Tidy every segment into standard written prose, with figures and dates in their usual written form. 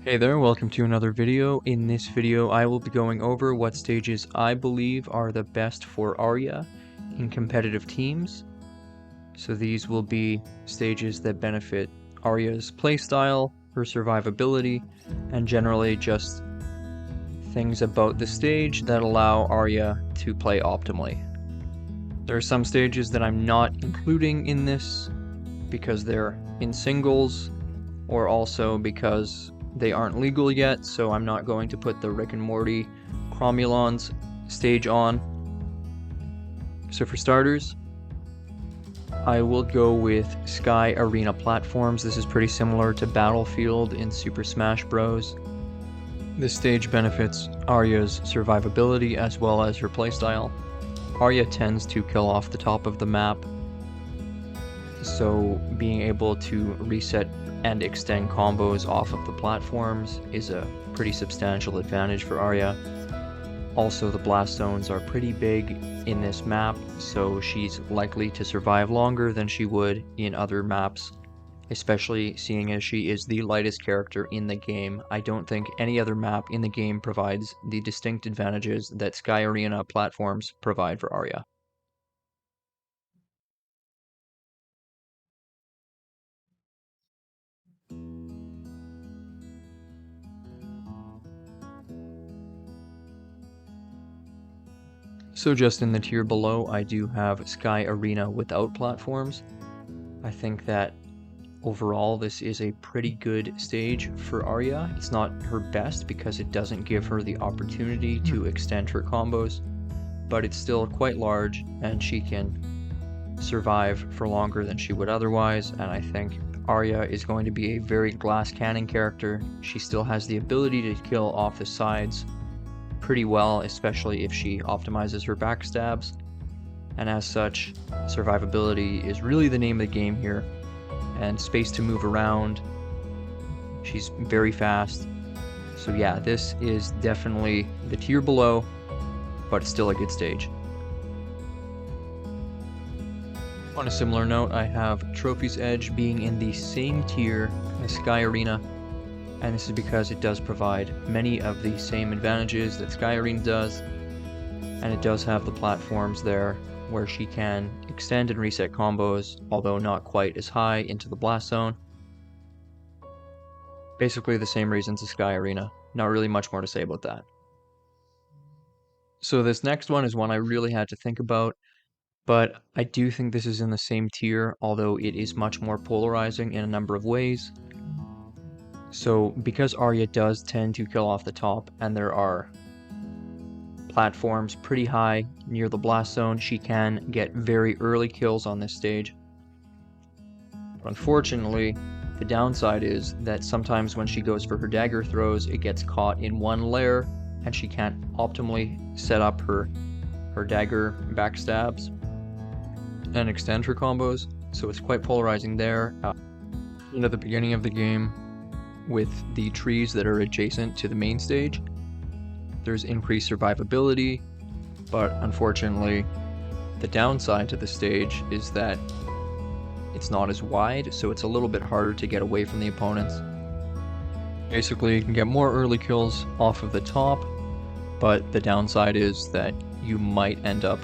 Hey there, welcome to another video. In this video, I will be going over what stages I believe are the best for ARYA in competitive teams. So these will be stages that benefit ARYA's playstyle, her survivability, and generally just things about the stage that allow ARYA to play optimally. There are some stages that I'm not including in this because they're in singles, or also because they aren't legal yet, so I'm not going to put the Rick and Morty Cromulons stage on. So for starters, I will go with Sky Arena platforms. This is pretty similar to Battlefield in Super Smash Bros. This stage benefits ARYA's survivability as well as her playstyle. ARYA tends to kill off the top of the map, so being able to reset and extend combos off of the platforms is a pretty substantial advantage for ARYA. Also, the blast zones are pretty big in this map, so she's likely to survive longer than she would in other maps, especially seeing as she is the lightest character in the game. I don't think any other map in the game provides the distinct advantages that Sky Arena platforms provide for ARYA. So just in the tier below, I do have Sky Arena without platforms. I think that overall this is a pretty good stage for ARYA. It's not her best because it doesn't give her the opportunity to extend her combos, but it's still quite large and she can survive for longer than she would otherwise, and I think ARYA is going to be a very glass cannon character. She still has the ability to kill off the sides pretty well, especially if she optimizes her backstabs, and as such, survivability is really the name of the game here, and space to move around. She's very fast, so yeah, this is definitely the tier below, but it's still a good stage. On a similar note, I have Trophy's Edge being in the same tier as Sky Arena, and this is because it does provide many of the same advantages that Sky Arena does, and it does have the platforms there where she can extend and reset combos, although not quite as high into the blast zone. Basically the same reasons as Sky Arena. Not really much more to say about that. So this next one is one I really had to think about, but I do think this is in the same tier, although it is much more polarizing in a number of ways. So because ARYA does tend to kill off the top, and there are platforms pretty high near the blast zone, she can get very early kills on this stage. Unfortunately, the downside is that sometimes when she goes for her dagger throws, it gets caught in one layer, and she can't optimally set up her dagger backstabs and extend her combos, so it's quite polarizing there. At the beginning of the game, with the trees that are adjacent to the main stage, there's increased survivability, but unfortunately the downside to the stage is that it's not as wide, so it's a little bit harder to get away from the opponents. Basically, you can get more early kills off of the top, but the downside is that you might end up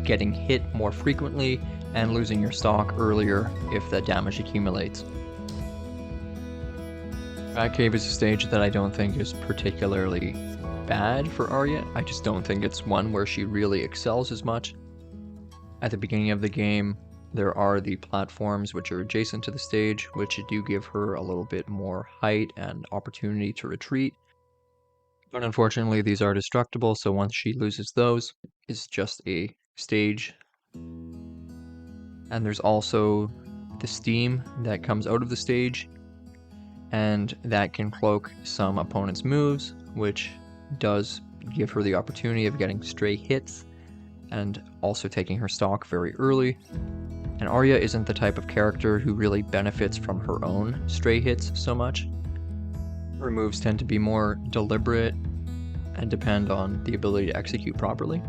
getting hit more frequently and losing your stock earlier if the damage accumulates. Batcave is a stage that I don't think is particularly bad for ARYA. I just don't think it's one where she really excels as much. At the beginning of the game, there are the platforms which are adjacent to the stage, which do give her a little bit more height and opportunity to retreat. But unfortunately, these are destructible, so once she loses those, it's just a stage. And there's also the steam that comes out of the stage, and that can cloak some opponent's moves, which does give her the opportunity of getting stray hits and also taking her stock very early. And ARYA isn't the type of character who really benefits from her own stray hits so much. Her moves tend to be more deliberate and depend on the ability to execute properly.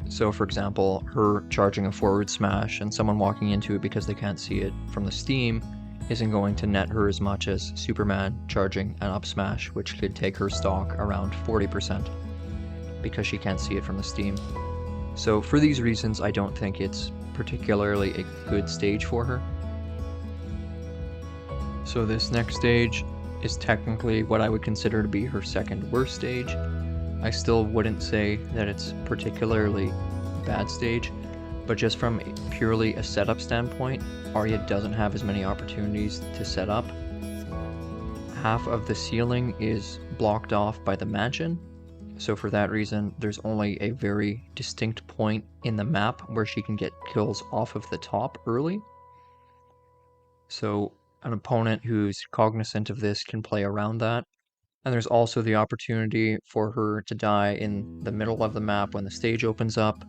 So for example, her charging a forward smash and someone walking into it because they can't see it from the steam isn't going to net her as much as Superman charging an up smash, which could take her stock around 40% because she can't see it from the Steam. So for these reasons, I don't think it's particularly a good stage for her. So this next stage is technically what I would consider to be her second worst stage. I still wouldn't say that it's particularly bad stage, but just from purely a setup standpoint, ARYA doesn't have as many opportunities to set up. Half of the ceiling is blocked off by the mansion, so for that reason, there's only a very distinct point in the map where she can get kills off of the top early. So an opponent who's cognizant of this can play around that. And there's also the opportunity for her to die in the middle of the map when the stage opens up.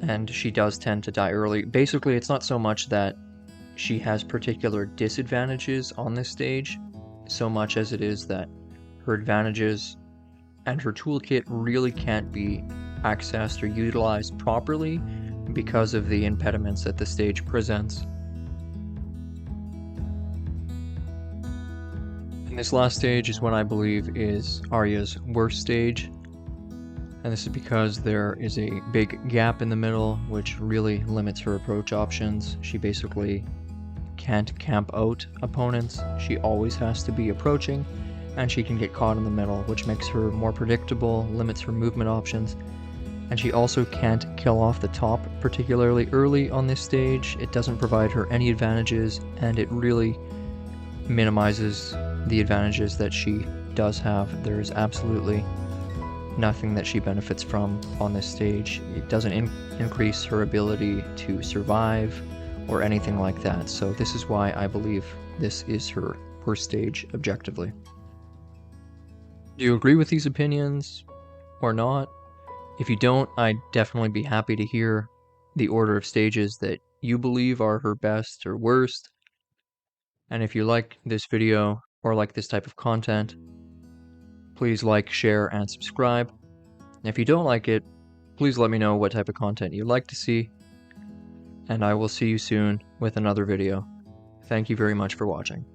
And she does tend to die early. Basically, it's not so much that she has particular disadvantages on this stage, so much as it is that her advantages and her toolkit really can't be accessed or utilized properly because of the impediments that the stage presents. And this last stage is what I believe is ARYA's worst stage. And this is because there is a big gap in the middle, which really limits her approach options. She basically can't camp out opponents. She always has to be approaching, and she can get caught in the middle, which makes her more predictable, limits her movement options. And she also can't kill off the top particularly early on this stage. It doesn't provide her any advantages, and it really minimizes the advantages that she does have. There is absolutely nothing that she benefits from on this stage. It doesn't increase her ability to survive or anything like that. So this is why I believe this is her worst stage objectively. Do you agree with these opinions or not? If you don't, I'd definitely be happy to hear the order of stages that you believe are her best or worst. And if you like this video or like this type of content, please like, share, and subscribe. And if you don't like it, please let me know what type of content you'd like to see. And I will see you soon with another video. Thank you very much for watching.